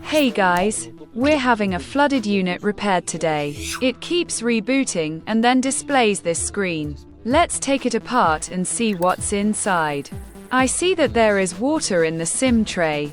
Hey guys, we're having a flooded unit repaired today. It keeps rebooting and then displays this screen. Let's take it apart and see what's inside. I see that there is water in the SIM tray.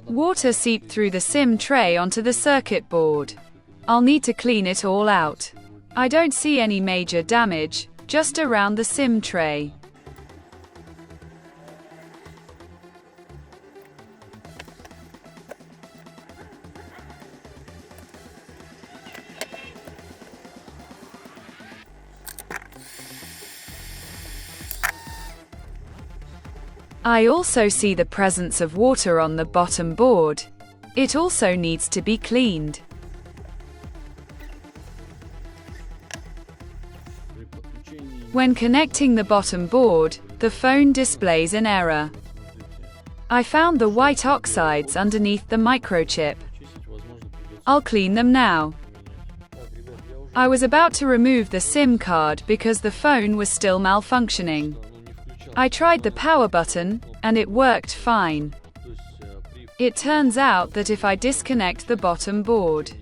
Water seeped through the SIM tray onto the circuit board. I'll need to clean it all out. I don't see any major damage, just around the SIM tray. I also see the presence of water on the bottom board. It also needs to be cleaned. When connecting the bottom board, the phone displays an error. I found the white oxides underneath the microchip. I'll clean them now. I was about to remove the SIM card because the phone was still malfunctioning. I tried the power button, and it worked fine. It turns out that if I disconnect the bottom board,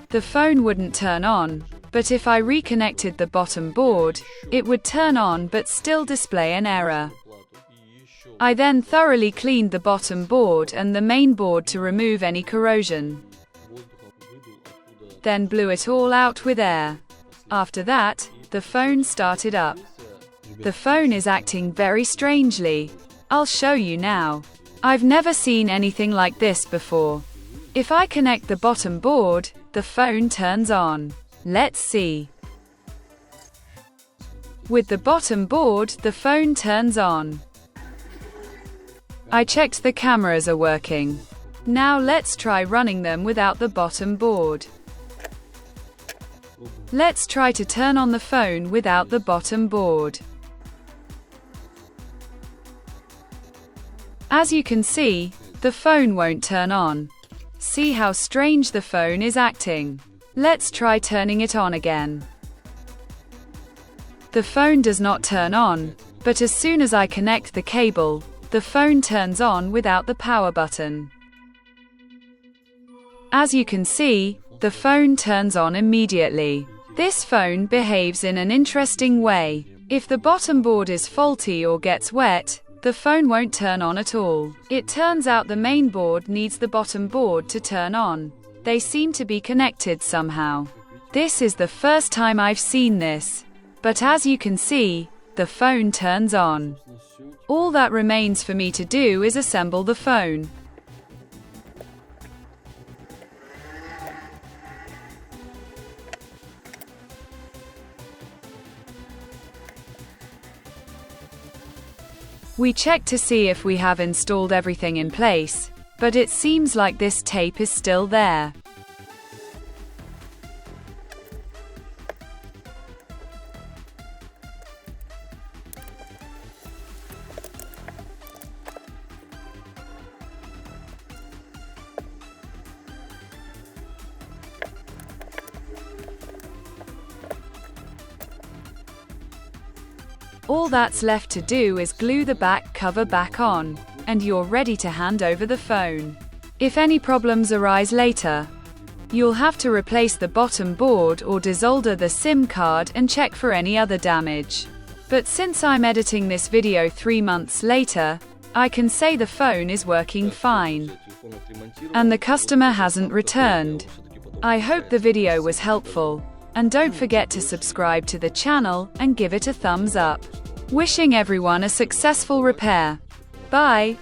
the phone wouldn't turn on, but if I reconnected the bottom board, it would turn on but still display an error. I then thoroughly cleaned the bottom board and the main board to remove any corrosion. Then blew it all out with air. After that, the phone started up. The phone is acting very strangely. I'll show you now. I've never seen anything like this before. If I connect the bottom board, the phone turns on. Let's see. With the bottom board, the phone turns on. I checked the cameras are working. Now let's try running them without the bottom board. Let's try to turn on the phone without the bottom board. As you can see, the phone won't turn on. See how strange the phone is acting. Let's try turning it on again. The phone does not turn on, but as soon as I connect the cable, the phone turns on without the power button. As you can see, the phone turns on immediately. This phone behaves in an interesting way. If the bottom board is faulty or gets wet, the phone won't turn on at all. It turns out the main board needs the bottom board to turn on. They seem to be connected somehow. This is the first time I've seen this. But as you can see, the phone turns on. All that remains for me to do is assemble the phone. We check to see if we have installed everything in place, but it seems like this tape is still there. All that's left to do is glue the back cover back on, and you're ready to hand over the phone. If any problems arise later, you'll have to replace the bottom board or desolder the SIM card and check for any other damage. But since I'm editing this video 3 months later, I can say the phone is working fine. And the customer hasn't returned. I hope the video was helpful. And don't forget to subscribe to the channel and give it a thumbs up. Wishing everyone a successful repair. Bye.